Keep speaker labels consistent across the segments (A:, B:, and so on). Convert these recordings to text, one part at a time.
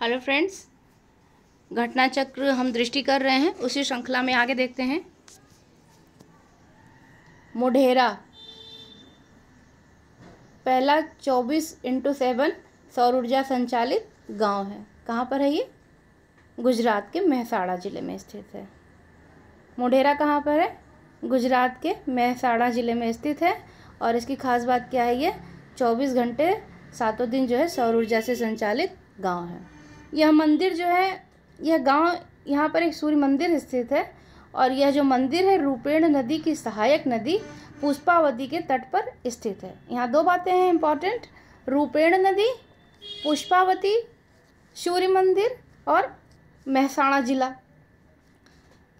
A: Hello friends, घटना चक्र हम दृष्टि कर रहे हैं। उसी श्रृंखला में आगे देखते हैं। मोढेरा पहला 24x7 सौर ऊर्जा संचालित गांव है। कहाँ पर है ये? गुजरात के मेहसाणा ज़िले में स्थित है। मोढेरा कहाँ पर है? गुजरात के मेहसाणा ज़िले में स्थित है। और इसकी खास बात क्या है? ये 24 घंटे सातों दिन जो है सौर ऊर्जा से संचालित गांव है। यह मंदिर जो है, यह गांव, यहाँ पर एक सूर्य मंदिर स्थित है। और यह जो मंदिर है रूपेण नदी की सहायक नदी पुष्पावती के तट पर स्थित है। यहाँ दो बातें हैं इम्पॉर्टेंट: रूपेण नदी, पुष्पावती, सूर्य मंदिर और मेहसाणा जिला।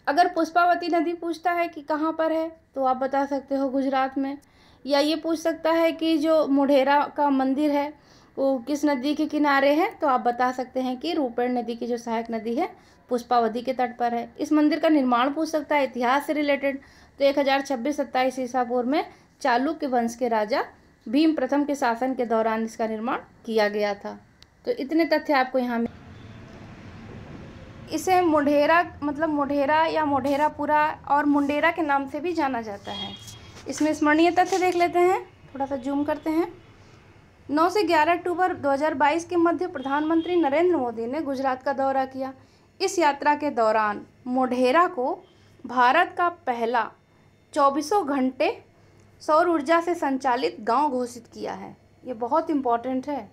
A: अगर पुष्पावती नदी पूछता है कि कहाँ पर है तो आप बता सकते हो गुजरात में। या ये पूछ सकता है कि जो मोढेरा का मंदिर है वो किस नदी के किनारे है, तो आप बता सकते हैं कि रूपेण नदी की जो सहायक नदी है पुष्पावती के तट पर है। इस मंदिर का निर्माण पूछ सकता है, इतिहास से रिलेटेड, तो 1026-27 ईसा पूर्व में चालुक्य वंश के राजा भीम प्रथम के शासन के दौरान इसका निर्माण किया गया था। तो इतने तथ्य आपको यहाँ इसे मोढेरा मतलब मोढेरा या मोढेरापुरा और मुंडेरा के नाम से भी जाना जाता है। इसमें स्मरणीय तथ्य देख लेते हैं, थोड़ा सा जूम करते हैं। 9 से 11 अक्टूबर 2022 के मध्य प्रधानमंत्री नरेंद्र मोदी ने गुजरात का दौरा किया। इस यात्रा के दौरान मोढेरा को भारत का पहला 24 घंटे सौर ऊर्जा से संचालित गांव घोषित किया है। ये बहुत इम्पॉर्टेंट है।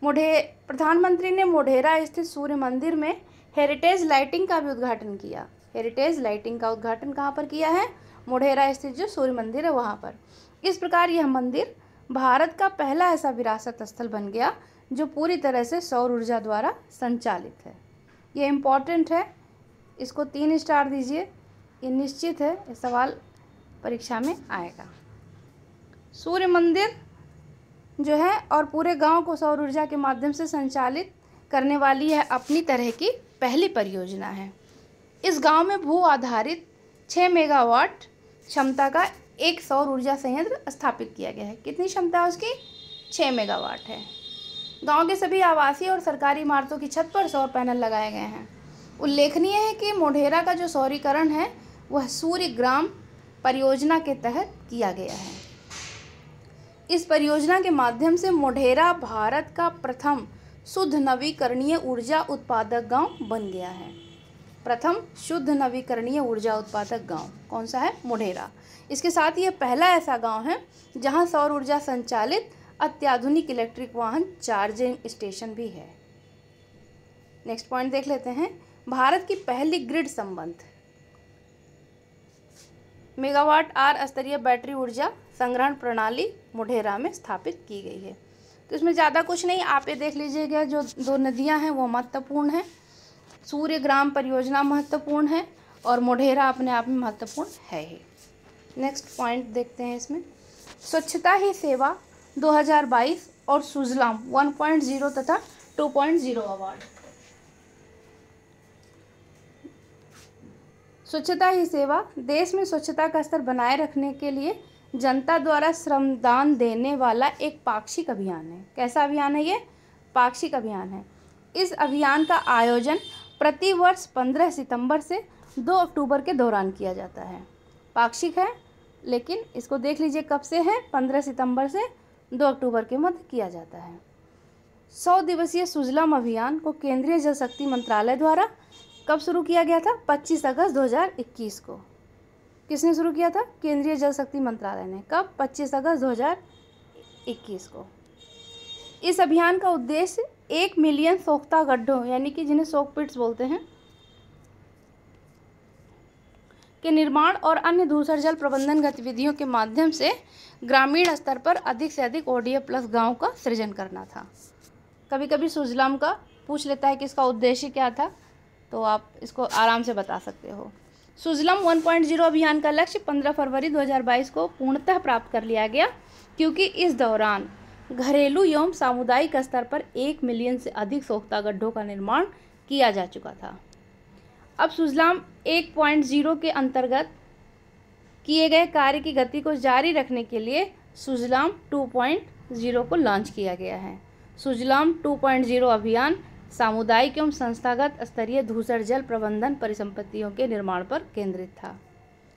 A: प्रधानमंत्री ने मोढेरा स्थित सूर्य मंदिर में हेरिटेज लाइटिंग का भी उद्घाटन किया। हेरिटेज लाइटिंग का उद्घाटन कहाँ पर किया है? मोढेरा स्थित जो सूर्य मंदिर है वहाँ पर। इस प्रकार यह मंदिर भारत का पहला ऐसा विरासत स्थल बन गया जो पूरी तरह से सौर ऊर्जा द्वारा संचालित है। ये इम्पॉर्टेंट है, इसको 3 स्टार दीजिए, ये निश्चित है, ये सवाल परीक्षा में आएगा। सूर्य मंदिर जो है और पूरे गांव को सौर ऊर्जा के माध्यम से संचालित करने वाली यह अपनी तरह की पहली परियोजना है। इस गांव में भू आधारित 6 मेगावाट क्षमता का एक सौर ऊर्जा संयंत्र स्थापित किया गया है। कितनी क्षमता है उसकी? 6 मेगावाट है। गांव के सभी आवासीय और सरकारी इमारतों की छत पर सौर पैनल लगाए गए हैं। उल्लेखनीय है कि मोढेरा का जो सौरीकरण है वह सूर्य ग्राम परियोजना के तहत किया गया है। इस परियोजना के माध्यम से मोढेरा भारत का प्रथम शुद्ध नवीकरणीय ऊर्जा उत्पादक गांव बन गया है। प्रथम शुद्ध नवीकरणीय ऊर्जा उत्पादक गांव कौन सा है? मोढेरा। इसके साथ ही यह पहला ऐसा गांव है जहां सौर ऊर्जा संचालित अत्याधुनिक इलेक्ट्रिक वाहन चार्जिंग स्टेशन भी है। नेक्स्ट पॉइंट देख लेते हैं। भारत की पहली ग्रिड संबंध मेगावाट आर स्तरीय बैटरी ऊर्जा संग्रहण प्रणाली मोढेरा में स्थापित की गई है। तो इसमें ज़्यादा कुछ नहीं, आप ये देख लीजिएगा, जो 2 नदियां हैं वो महत्वपूर्ण हैं। सूर्य ग्राम परियोजना महत्वपूर्ण है और मोढेरा अपने आप में महत्वपूर्ण है ही। नेक्स्ट पॉइंट देखते हैं इसमें। स्वच्छता ही सेवा 2022 और सुजलाम 1.0 तथा 2.0 अवार्ड। स्वच्छता ही सेवा देश में स्वच्छता का स्तर बनाए रखने के लिए जनता द्वारा श्रमदान देने वाला एक पाक्षिक अभियान है। कैसा अभियान है ये? पाक्षिक अभियान है। इस अभियान का आयोजन प्रति वर्ष 15 सितंबर से 2 अक्टूबर के दौरान किया जाता है। पाक्षिक है, लेकिन इसको देख लीजिए कब से है? 15 सितंबर से 2 अक्टूबर के मध्य किया जाता है। 100 दिवसीय सुजलाम अभियान को केंद्रीय जल शक्ति मंत्रालय द्वारा कब शुरू किया गया था? 25 अगस्त 2021 को। किसने शुरू किया था? केंद्रीय जल शक्ति मंत्रालय ने। कब? 25 अगस्त 2021 को। इस अभियान का उद्देश्य 1 मिलियन सोख्ता गड्ढों, यानी कि जिन्हें सोक पिट्स बोलते हैं, के निर्माण और अन्य धूसर जल प्रबंधन गतिविधियों के माध्यम से ग्रामीण स्तर पर अधिक से अधिक ODF प्लस गाँव का सृजन करना था। कभी कभी सुजलाम का पूछ लेता है कि इसका उद्देश्य क्या था, तो आप इसको आराम से बता सकते हो। सुजलाम 1.0 अभियान का लक्ष्य 15 फरवरी 2022 को पूर्णतः प्राप्त कर लिया गया, क्योंकि इस दौरान घरेलू एवं सामुदायिक स्तर पर 1 मिलियन से अधिक सोख्ता गड्ढों का निर्माण किया जा चुका था। अब सुजलाम 1.0 के अंतर्गत किए गए कार्य की गति को जारी रखने के लिए सुजलाम 2.0 को लॉन्च किया गया है। सुजलाम 2.0 अभियान सामुदायिक एवं संस्थागत स्तरीय धूसर जल प्रबंधन परिसंपत्तियों के निर्माण पर केंद्रित था।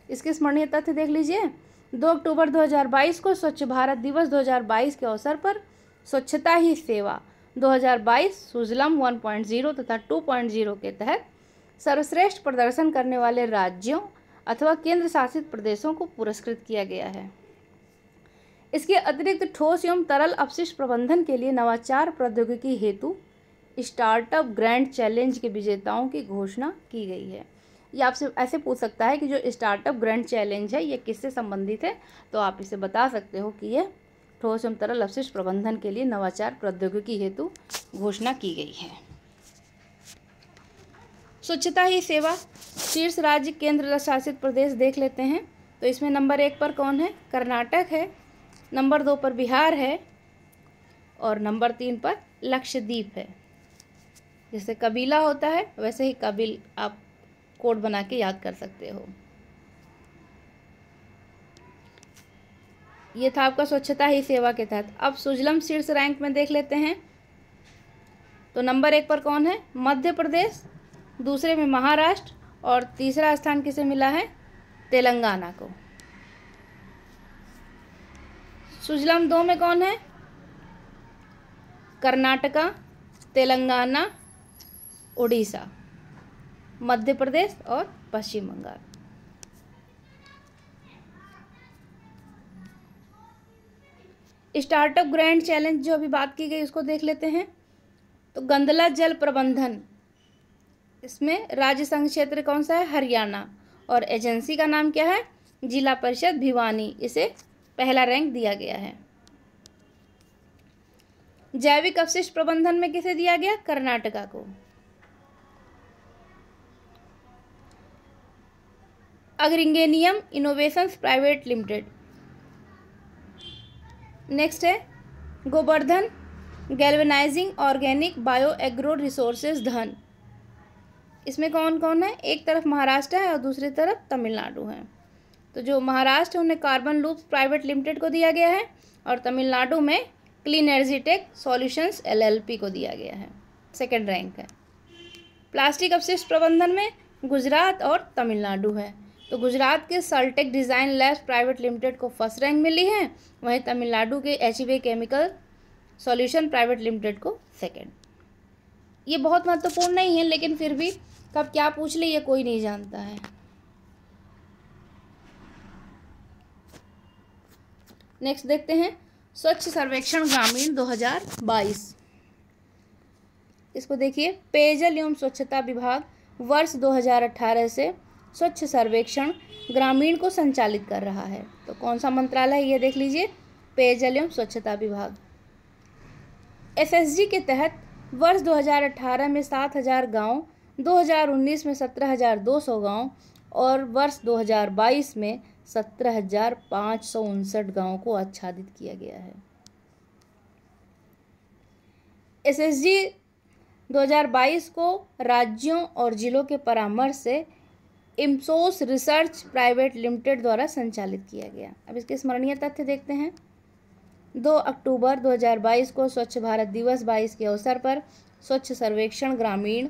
A: इसके स्मरणीय तथ्य देख लीजिए। 2 अक्टूबर 2022 को स्वच्छ भारत दिवस 2022 के अवसर पर स्वच्छता ही सेवा 2022 सुजलम 1.0 तथा 2.0 के तहत सर्वश्रेष्ठ प्रदर्शन करने वाले राज्यों अथवा केंद्र शासित प्रदेशों को पुरस्कृत किया गया है। इसके अतिरिक्त ठोस एवं तरल अपशिष्ट प्रबंधन के लिए नवाचार प्रौद्योगिकी हेतु स्टार्टअप ग्रैंड चैलेंज के विजेताओं की घोषणा की गई है। ये आपसे ऐसे पूछ सकता है कि जो स्टार्टअप ग्रैंड चैलेंज है ये किससे संबंधित है, तो आप इसे बता सकते हो कि ये ठोस एवं तरल अपशिष्ट प्रबंधन के लिए नवाचार प्रौद्योगिकी हेतु घोषणा की गई है। स्वच्छता ही सेवा शीर्ष राज्य केंद्र शासित प्रदेश देख लेते हैं। तो इसमें नंबर 1 पर कौन है? कर्नाटक है, नंबर 2 पर बिहार है और नंबर 3 पर लक्षद्वीप है। जैसे कबीला होता है वैसे ही काबिल आप कोड बना के याद कर सकते हो। ये था आपका स्वच्छता ही सेवा के तहत। अब सुजलम शीर्ष रैंक में देख लेते हैं। तो नंबर 1 पर कौन है? मध्य प्रदेश, दूसरे में महाराष्ट्र और तीसरा स्थान किसे मिला है? तेलंगाना को। सुजलम 2 में कौन है? कर्नाटका, तेलंगाना, उड़ीसा, मध्य प्रदेश और पश्चिम बंगाल। स्टार्टअप ग्रैंड चैलेंज जो अभी बात की गई उसको देख लेते हैं। तो गंदला जल प्रबंधन, इसमें राज्य संघ क्षेत्र कौन सा है? हरियाणा, और एजेंसी का नाम क्या है? जिला परिषद भिवानी। इसे पहला रैंक दिया गया है। जैविक अपशिष्ट प्रबंधन में किसे दिया गया? कर्नाटका को। अग्रिंगेनियम इनोवेशंस प्राइवेट लिमिटेड। नेक्स्ट है Govardhan galvanising organic bio agro resources धन। इसमें कौन कौन है? एक तरफ महाराष्ट्र है और दूसरी तरफ तमिलनाडु है। तो जो महाराष्ट्र है उन्हें कार्बन लूप्स प्राइवेट लिमिटेड को दिया गया है और तमिलनाडु में clean energy tech solutions LLP को दिया गया है। सेकंड रैंक है। प्लास्टिक अपशिष्ट प्रबंधन में गुजरात और तमिलनाडु है। तो गुजरात के सल्टेक डिज़ाइन लैब्स प्राइवेट लिमिटेड को फर्स्ट रैंक मिली है, वहीं तमिलनाडु के HV chemical solution private limited को सेकंड। ये बहुत महत्वपूर्ण नहीं है लेकिन फिर भी कब क्या पूछ ले ये कोई नहीं जानता है। नेक्स्ट देखते हैं स्वच्छ सर्वेक्षण ग्रामीण 2022। इसको देखिए, पेयजल एवं स्वच्छता विभाग वर्ष 2018 से स्वच्छ सर्वेक्षण ग्रामीण को संचालित कर रहा है। तो कौन सा मंत्रालय है ये देख लीजिए, पेयजल एवं स्वच्छता विभाग। SSG के तहत वर्ष 2018 में 7,000 गाँव, 2019 में 17,200 गाँव और वर्ष 2022 में 17,559 गाँव को आच्छादित किया गया है। SSG 2022 को राज्यों और जिलों के परामर्श से इम्सोस रिसर्च प्राइवेट लिमिटेड द्वारा संचालित किया गया। अब इसके स्मरणीय तथ्य देखते हैं। 2 अक्टूबर 2022 को स्वच्छ भारत दिवस 22 के अवसर पर स्वच्छ सर्वेक्षण ग्रामीण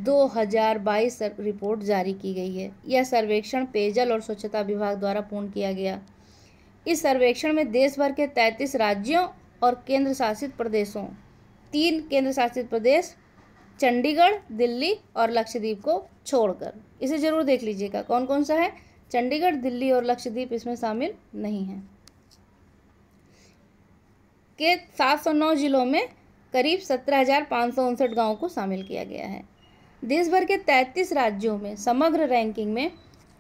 A: 2022 रिपोर्ट जारी की गई है। यह सर्वेक्षण पेयजल और स्वच्छता विभाग द्वारा पूर्ण किया गया। इस सर्वेक्षण में देश भर के 33 राज्यों और केंद्र शासित प्रदेशों, 3 केंद्र शासित प्रदेश चंडीगढ़, दिल्ली और लक्षद्वीप को छोड़कर, इसे जरूर देख लीजिएगा कौन कौन सा है। चंडीगढ़, दिल्ली और लक्षद्वीप इसमें शामिल नहीं है। के 709 जिलों में करीब 17,559 गाँवों को शामिल किया गया है। देश भर के 33 राज्यों में समग्र रैंकिंग में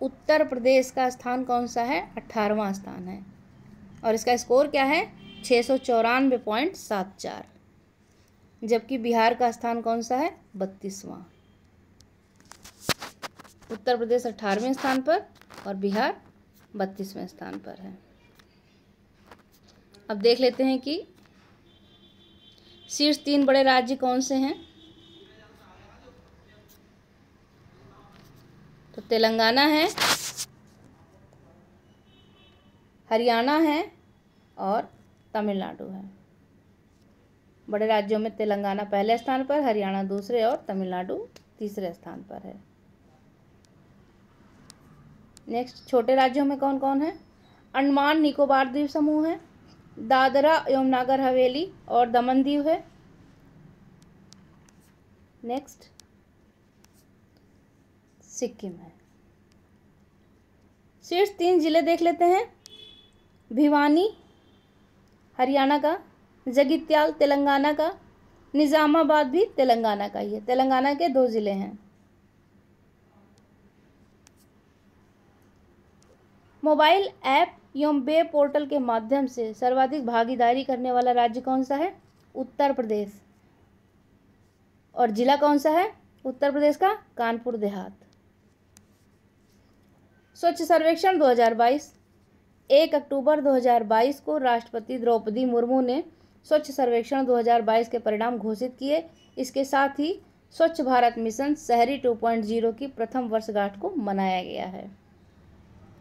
A: उत्तर प्रदेश का स्थान कौन सा है? 18वां स्थान है और इसका स्कोर क्या है? 694.74। जबकि बिहार का स्थान कौन सा है? 32वां। उत्तर प्रदेश 18वें स्थान पर और बिहार 32वें स्थान पर है। अब देख लेते हैं कि शीर्ष 3 बड़े राज्य कौन से हैं। तो तेलंगाना है, हरियाणा है और तमिलनाडु है। बड़े राज्यों में तेलंगाना पहले स्थान पर, हरियाणा दूसरे और तमिलनाडु तीसरे स्थान पर है। नेक्स्ट, छोटे राज्यों में कौन कौन है? अंडमान निकोबार द्वीप समूह है, दादरा एवं नागर हवेली और दमन दीव है। नेक्स्ट, सिक्किम है। शीर्ष 3 जिले देख लेते हैं। भिवानी हरियाणा का, जगित्याल तेलंगाना का, निजामाबाद भी तेलंगाना का ही है। तेलंगाना के 2 जिले हैं। मोबाइल ऐप एवं वेब पोर्टल के माध्यम से सर्वाधिक भागीदारी करने वाला राज्य कौन सा है? उत्तर प्रदेश। और जिला कौन सा है उत्तर प्रदेश का? कानपुर देहात। स्वच्छ सर्वेक्षण 2022, 1 अक्टूबर 2022 को राष्ट्रपति द्रौपदी मुर्मू ने स्वच्छ सर्वेक्षण 2022 के परिणाम घोषित किए। इसके साथ ही स्वच्छ भारत मिशन शहरी 2.0 की प्रथम वर्षगांठ को मनाया गया है।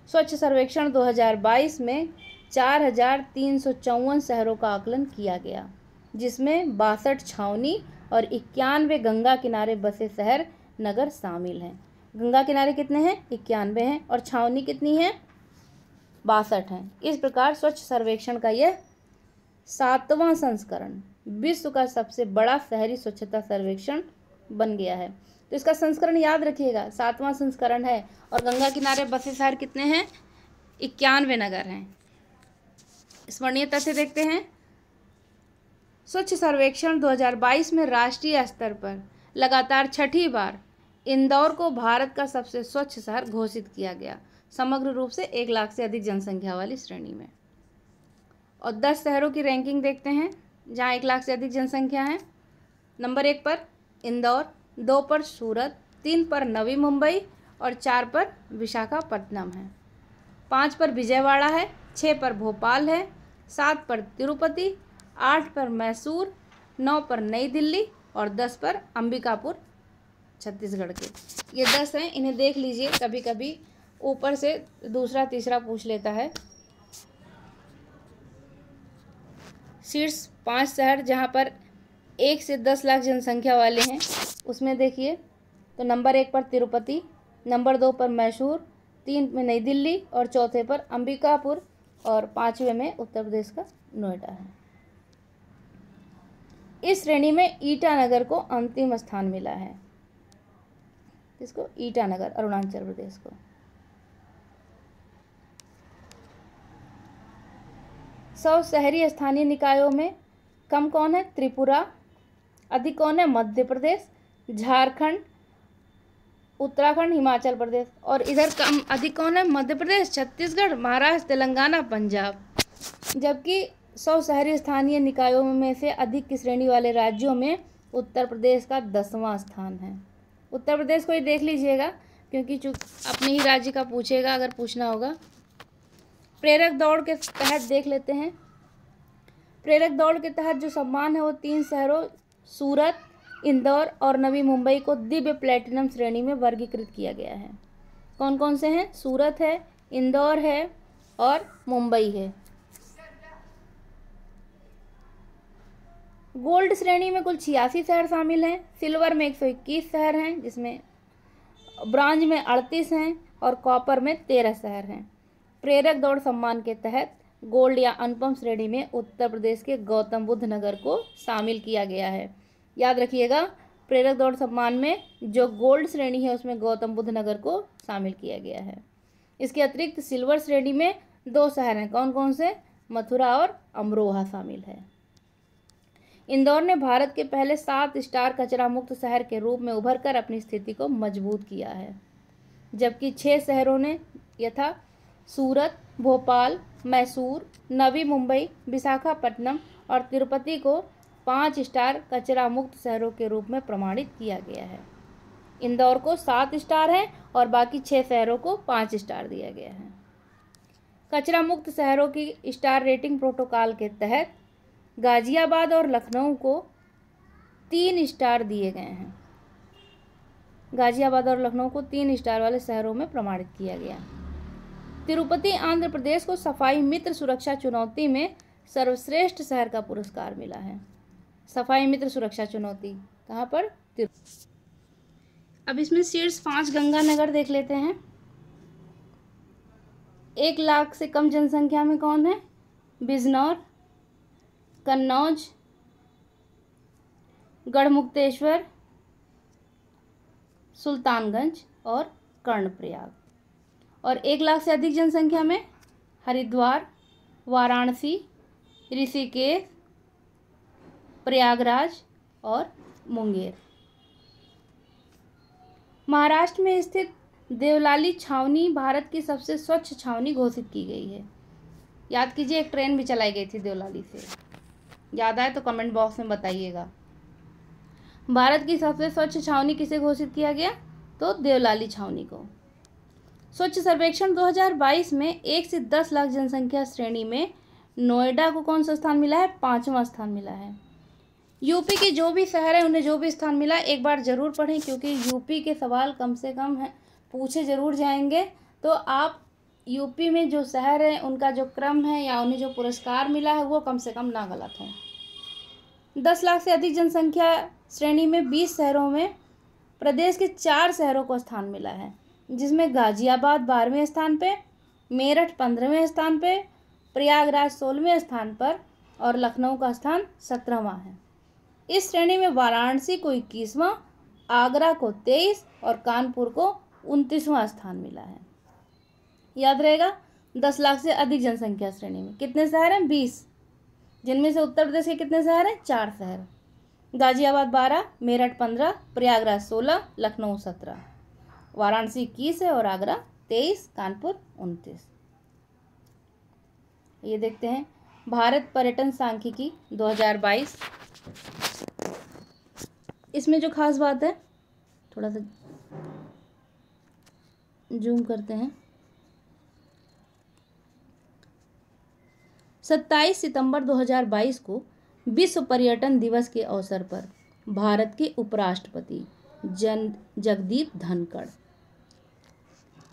A: स्वच्छ सर्वेक्षण 2022 में 4,354 शहरों का आकलन किया गया, जिसमें 62 छावनी और 91 गंगा किनारे बसे शहर नगर शामिल हैं। गंगा किनारे कितने हैं? 91 हैं। और छावनी कितनी है? 62 हैं। इस प्रकार स्वच्छ सर्वेक्षण का यह 7वां संस्करण विश्व का सबसे बड़ा शहरी स्वच्छता सर्वेक्षण बन गया है। तो इसका संस्करण याद रखिएगा, 7वां संस्करण है। और गंगा किनारे बसे शहर कितने हैं? 91 नगर हैं। स्मरणीय तथ्य देखते हैं। स्वच्छ सर्वेक्षण 2022 में राष्ट्रीय स्तर पर लगातार 6ठी बार इंदौर को भारत का सबसे स्वच्छ शहर घोषित किया गया, समग्र रूप से 1 लाख से अधिक जनसंख्या वाली श्रेणी में। और 10 शहरों की रैंकिंग देखते हैं जहां 1 लाख से अधिक जनसंख्या है। नंबर 1 पर इंदौर, 2 पर सूरत, 3 पर नवी मुंबई और 4 पर विशाखापट्टनम है। 5 पर विजयवाड़ा है, 6 पर भोपाल है, 7 पर तिरुपति, 8 पर मैसूर, 9 पर नई दिल्ली और 10 पर अंबिकापुर छत्तीसगढ़ के। ये 10 हैं, इन्हें देख लीजिए। कभी कभी ऊपर से दूसरा तीसरा पूछ लेता है। शीर्ष 5 शहर जहाँ पर 1 से 10 लाख जनसंख्या वाले हैं उसमें देखिए तो नंबर 1 पर तिरुपति, नंबर 2 पर मैसूर, 3 में नई दिल्ली और 4थे पर अंबिकापुर और 5वें में उत्तर प्रदेश का नोएडा है। इस श्रेणी में ईटानगर को अंतिम स्थान मिला है। इसको ईटानगर, अरुणाचल प्रदेश को। सौ शहरी स्थानीय निकायों में कम कौन है? त्रिपुरा। अधिक कौन है? मध्य प्रदेश, झारखंड, उत्तराखंड, हिमाचल प्रदेश। और इधर कम अधिक कौन है? मध्य प्रदेश, छत्तीसगढ़, महाराष्ट्र, तेलंगाना, पंजाब। जबकि 100 शहरी स्थानीय निकायों में से अधिक की श्रेणी वाले राज्यों में उत्तर प्रदेश का 10वां स्थान है। उत्तर प्रदेश को ही देख लीजिएगा क्योंकि अपने ही राज्य का पूछेगा अगर पूछना होगा। प्रेरक दौड़ के तहत देख लेते हैं। प्रेरक दौड़ के तहत जो सम्मान है वो 3 शहरों सूरत, इंदौर और नवी मुंबई को दिव्य प्लेटिनम श्रेणी में वर्गीकृत किया गया है। कौन कौन से हैं? सूरत है, इंदौर है और मुंबई है। गोल्ड श्रेणी में कुल 86 शहर शामिल हैं। सिल्वर में 121 शहर हैं, जिसमें ब्रॉन्ज में 38 हैं और कॉपर में 13 शहर हैं। प्रेरक दौड़ सम्मान के तहत गोल्ड या अनुपम श्रेणी में उत्तर प्रदेश के गौतम बुद्ध नगर को शामिल किया गया है। याद रखिएगा, प्रेरक दौड़ सम्मान में जो गोल्ड श्रेणी है उसमें गौतम बुद्ध नगर को शामिल किया गया है। इसके अतिरिक्त सिल्वर श्रेणी में 2 शहर हैं। कौन कौन से? मथुरा और अमरोहा शामिल है। इंदौर ने भारत के पहले 7 स्टार कचरा मुक्त शहर के रूप में उभरकर अपनी स्थिति को मजबूत किया है। जबकि 6 शहरों ने यथा सूरत, भोपाल, मैसूर, नवी मुंबई, विशाखापट्टनम और तिरुपति को 5 स्टार कचरा मुक्त शहरों के रूप में प्रमाणित किया गया है। इंदौर को 7 स्टार है और बाकी 6 शहरों को 5 स्टार दिया गया है। कचरा मुक्त शहरों की स्टार रेटिंग प्रोटोकॉल के तहत गाजियाबाद और लखनऊ को 3 स्टार दिए गए हैं। गाजियाबाद और लखनऊ को 3 स्टार वाले शहरों में प्रमाणित किया गया। तिरुपति आंध्र प्रदेश को सफाई मित्र सुरक्षा चुनौती में सर्वश्रेष्ठ शहर का पुरस्कार मिला है। सफाई मित्र सुरक्षा चुनौती कहाँ पर? अब इसमें शीर्ष 5 गंगा नगर देख लेते हैं। 1 लाख से कम जनसंख्या में कौन है? बिजनौर, कन्नौज, गढ़मुक्तेश्वर, सुल्तानगंज और कर्णप्रयाग। और 1 लाख से अधिक जनसंख्या में हरिद्वार, वाराणसी, ऋषिकेश, प्रयागराज और मुंगेर। महाराष्ट्र में स्थित देवलाली छावनी भारत की सबसे स्वच्छ छावनी घोषित की गई है। याद कीजिए, एक ट्रेन भी चलाई गई थी देवलाली से। याद आए तो कमेंट बॉक्स में बताइएगा। भारत की सबसे स्वच्छ छावनी किसे घोषित किया गया? तो देवलाली छावनी को। स्वच्छ सर्वेक्षण 2022 में 1 से 10 लाख जनसंख्या श्रेणी में नोएडा को कौन सा स्थान मिला है? 5वां स्थान मिला है। यूपी के जो भी शहर है उन्हें जो भी स्थान मिला एक बार ज़रूर पढ़ें, क्योंकि यूपी के सवाल कम से कम है पूछे ज़रूर जाएंगे। तो आप यूपी में जो शहर है उनका जो क्रम है या उन्हें जो पुरस्कार मिला है वो कम से कम ना गलत हो। 10 लाख से अधिक जनसंख्या श्रेणी में 20 शहरों में प्रदेश के 4 शहरों को स्थान मिला है, जिसमें गाजियाबाद 12वें स्थान पे, मेरठ 15वें स्थान पे, प्रयागराज 16वें स्थान पर और लखनऊ का स्थान 17वां है। इस श्रेणी में वाराणसी को 21वां, आगरा को 23 और कानपुर को 29वां स्थान मिला है। याद रहेगा, 10 लाख से अधिक जनसंख्या श्रेणी में कितने शहर हैं? 20, जिनमें से उत्तर प्रदेश के कितने शहर हैं? 4 शहर। गाजियाबाद 12, मेरठ 15, प्रयागराज 16, लखनऊ 17, वाराणसी 21 है और आगरा 23, कानपुर 29। ये देखते हैं भारत पर्यटन सांख्यिकी 2022। इसमें जो खास बात है, थोड़ा सा जूम करते हैं। 27 सितंबर 2022 को विश्व पर्यटन दिवस के अवसर पर भारत के उपराष्ट्रपति जगदीप धनखड़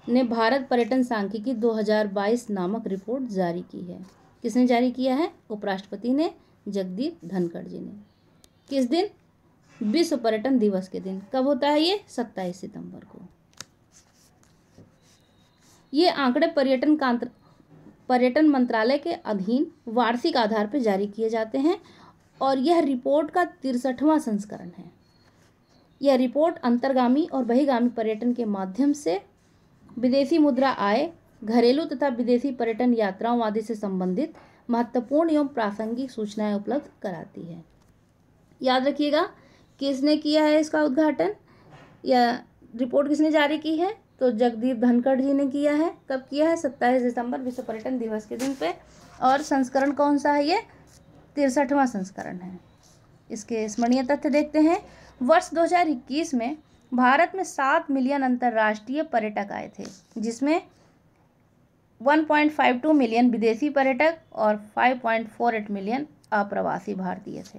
A: ने भारत पर्यटन सांख्यिकी 2022 नामक रिपोर्ट जारी की है। किसने जारी किया है? उपराष्ट्रपति ने, जगदीप धनखड़ जी ने। किस दिन? विश्व पर्यटन दिवस के दिन। कब होता है ये? 27 सितंबर को। ये आंकड़े पर्यटन मंत्रालय के अधीन वार्षिक आधार पर जारी किए जाते हैं और यह रिपोर्ट का 63वां संस्करण है। यह रिपोर्ट अंतर्गामी और बहिर्गामी पर्यटन के माध्यम से विदेशी मुद्रा आय, घरेलू तथा विदेशी पर्यटन यात्राओं आदि से संबंधित महत्वपूर्ण एवं प्रासंगिक सूचनाएं उपलब्ध कराती है। याद रखिएगा, किसने किया है इसका उद्घाटन? यह रिपोर्ट किसने जारी की है? तो जगदीप धनखड़ जी ने किया है। कब किया है? 27 दिसंबर विश्व पर्यटन दिवस के दिन पे। और संस्करण कौन सा है? ये 63वां संस्करण है। इसके स्मरणीय तथ्य देखते हैं। वर्ष 2021 में भारत में 7 मिलियन अंतर्राष्ट्रीय पर्यटक आए थे, जिसमें 1.52 मिलियन विदेशी पर्यटक और 5.48 मिलियन अप्रवासी भारतीय थे।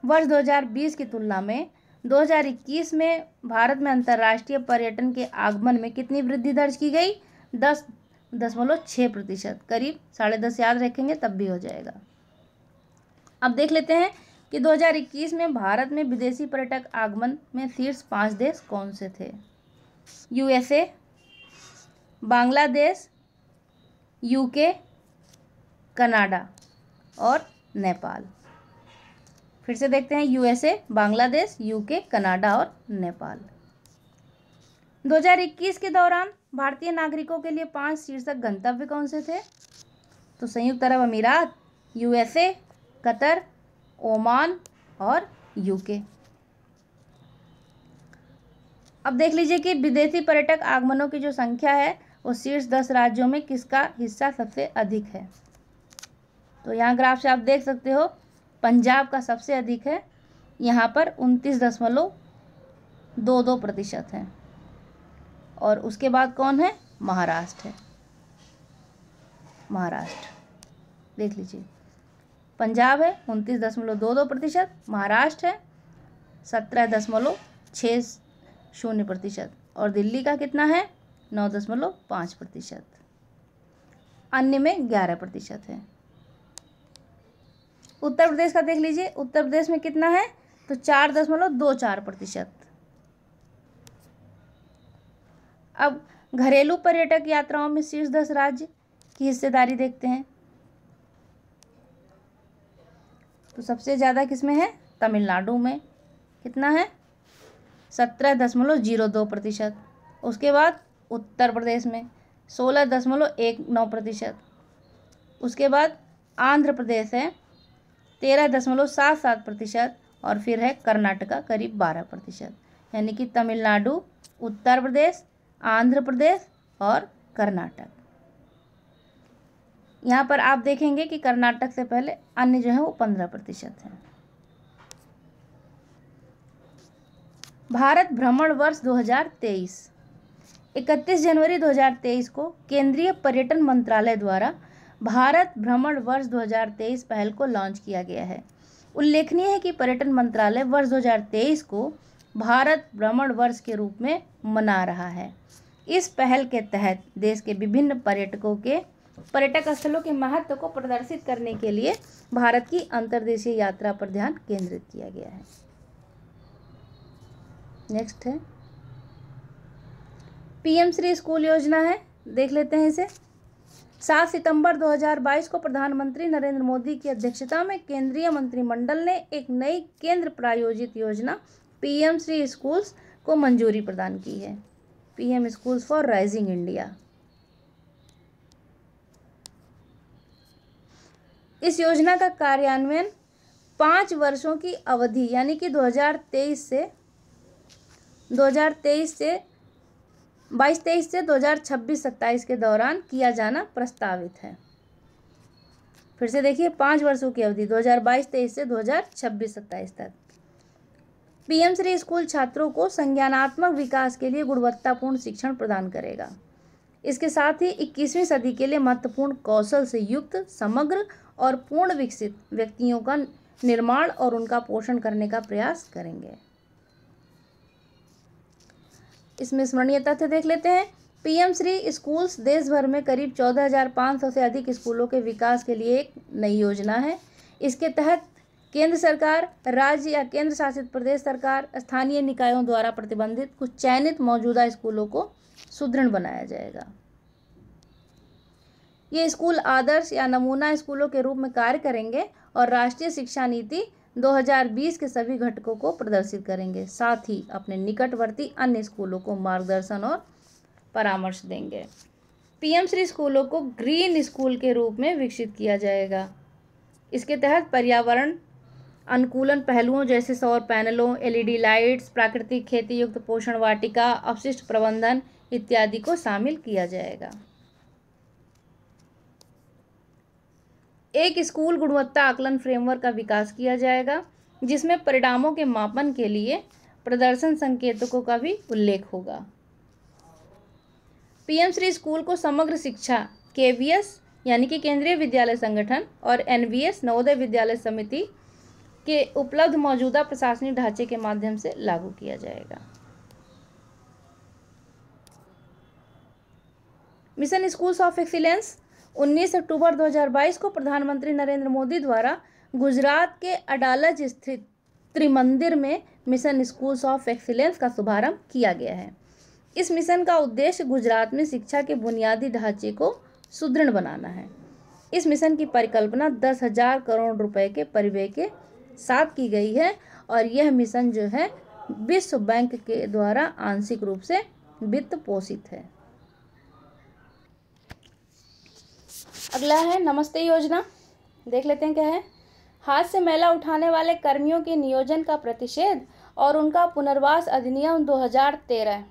A: वर्ष 2020 की तुलना में 2021 में भारत में अंतर्राष्ट्रीय पर्यटन के आगमन में कितनी वृद्धि दर्ज की गई? 10.6%। करीब 10.5 याद रखेंगे तब भी हो जाएगा। अब देख लेते हैं कि 2021 में भारत में विदेशी पर्यटक आगमन में शीर्ष 5 देश कौन से थे? USA, बांग्लादेश, UK, कनाडा और नेपाल। फिर से देखते हैं, USA, बांग्लादेश, UK, कनाडा और नेपाल। 2021 के दौरान भारतीय नागरिकों के लिए 5 शीर्षक गंतव्य कौन से थे? तो संयुक्त अरब अमीरात, USA, कतर, ओमान और UK। अब देख लीजिए कि विदेशी पर्यटक आगमनों की जो संख्या है वो शीर्ष 10 राज्यों में किसका हिस्सा सबसे अधिक है? तो यहाँ ग्राफ से आप देख सकते हो, पंजाब का सबसे अधिक है, यहाँ पर 29.22% है। और उसके बाद कौन है? महाराष्ट्र है। महाराष्ट्र देख लीजिए, पंजाब है 29.22%, महाराष्ट्र है 17.60% और दिल्ली का कितना है? 9.5%। अन्य में 11% है। उत्तर प्रदेश का देख लीजिए, उत्तर प्रदेश में कितना है तो 4.24%। अब घरेलू पर्यटक यात्राओं में शीर्ष 10 राज्य की हिस्सेदारी देखते हैं। तो सबसे ज़्यादा किसमें है, तमिलनाडु में, कितना है 17.02%। उसके बाद उत्तर प्रदेश में 16.19%। उसके बाद आंध्र प्रदेश है 13.77% और फिर है कर्नाटका करीब 12%। यानी कि तमिलनाडु, उत्तर प्रदेश, आंध्र प्रदेश और कर्नाटक। यहाँ पर आप देखेंगे कि कर्नाटक से पहले अन्य जो है वो 15% है। भारत भ्रमण वर्ष 2023। 31 जनवरी 2023 को केंद्रीय पर्यटन मंत्रालय द्वारा भारत भ्रमण वर्ष 2023 पहल को लॉन्च किया गया है। उल्लेखनीय है कि पर्यटन मंत्रालय वर्ष 2023 को भारत भ्रमण वर्ष के रूप में मना रहा है। इस पहल के तहत देश के विभिन्न पर्यटक स्थलों के महत्व को प्रदर्शित करने के लिए भारत की अंतर्देशीय यात्रा पर ध्यान केंद्रित किया गया है। नेक्स्ट है पीएम श्री स्कूल योजना है, देख लेते हैं इसे। 7 सितंबर 2022 को प्रधानमंत्री नरेंद्र मोदी की अध्यक्षता में केंद्रीय मंत्रिमंडल ने एक नई केंद्र प्रायोजित योजना पीएम श्री स्कूल्स को मंजूरी प्रदान की है। PM schools for rising India. इस योजना का कार्यान्वयन 5 वर्षों की अवधि यानी कि 2023 से 2026-27 के दौरान किया जाना प्रस्तावित है। फिर से देखिए, 5 वर्षों की अवधि 2022-23 से 2026-27 तक। पीएम श्री स्कूल छात्रों को संज्ञानात्मक विकास के लिए गुणवत्तापूर्ण शिक्षण प्रदान करेगा। इसके साथ ही 21वीं सदी के लिए महत्वपूर्ण कौशल से युक्त, समग्र और पूर्ण विकसित व्यक्तियों का निर्माण और उनका पोषण करने का प्रयास करेंगे। इसमें स्मरणीय तथ्य देख लेते हैं। पीएम श्री स्कूल्स देश भर में करीब 14,500 से अधिक स्कूलों के विकास के लिए एक नई योजना है। इसके तहत केंद्र सरकार, राज्य या केंद्र शासित प्रदेश सरकार, स्थानीय निकायों द्वारा प्रतिबंधित कुछ चयनित मौजूदा स्कूलों को सुदृढ़ बनाया जाएगा। ये स्कूल आदर्श या नमूना स्कूलों के रूप में कार्य करेंगे और राष्ट्रीय शिक्षा नीति 2020 के सभी घटकों को प्रदर्शित करेंगे। साथ ही अपने निकटवर्ती अन्य स्कूलों को मार्गदर्शन और परामर्श देंगे। पीएम श्री स्कूलों को ग्रीन स्कूल के रूप में विकसित किया जाएगा। इसके तहत पर्यावरण अनुकूलन पहलुओं जैसे सौर पैनलों, एलईडी लाइट्स, प्राकृतिक खेती युक्त पोषण वाटिका, अपशिष्ट प्रबंधन इत्यादि को शामिल किया जाएगा। एक स्कूल गुणवत्ता आकलन फ्रेमवर्क का विकास किया जाएगा, जिसमें परिणामों के मापन के लिए प्रदर्शन संकेतकों का भी उल्लेख होगा। पीएम श्री स्कूल को समग्र शिक्षा केवीएस यानी कि केंद्रीय विद्यालय संगठन और एनवीएस नवोदय विद्यालय समिति के उपलब्ध मौजूदा प्रशासनिक ढांचे के माध्यम से लागू किया जाएगा। मिशन स्कूल्स ऑफ एक्सीलेंस 19 अक्टूबर 2022 को प्रधानमंत्री नरेंद्र मोदी द्वारा गुजरात के अडालज स्थित त्रिमंदिर में मिशन स्कूल्स ऑफ एक्सीलेंस का शुभारंभ किया गया है। इस मिशन का उद्देश्य गुजरात में शिक्षा के बुनियादी ढांचे को सुदृढ़ बनाना है। इस मिशन की परिकल्पना 10,000 करोड़ रुपए के परिव्यय के साथ की गई है और यह मिशन जो है विश्व बैंक के द्वारा आंशिक रूप से वित्त पोषित है। अगला है नमस्ते योजना, देख लेते हैं क्या है। हाथ से मैला उठाने वाले कर्मियों के नियोजन का प्रतिषेध और उनका पुनर्वास अधिनियम 2013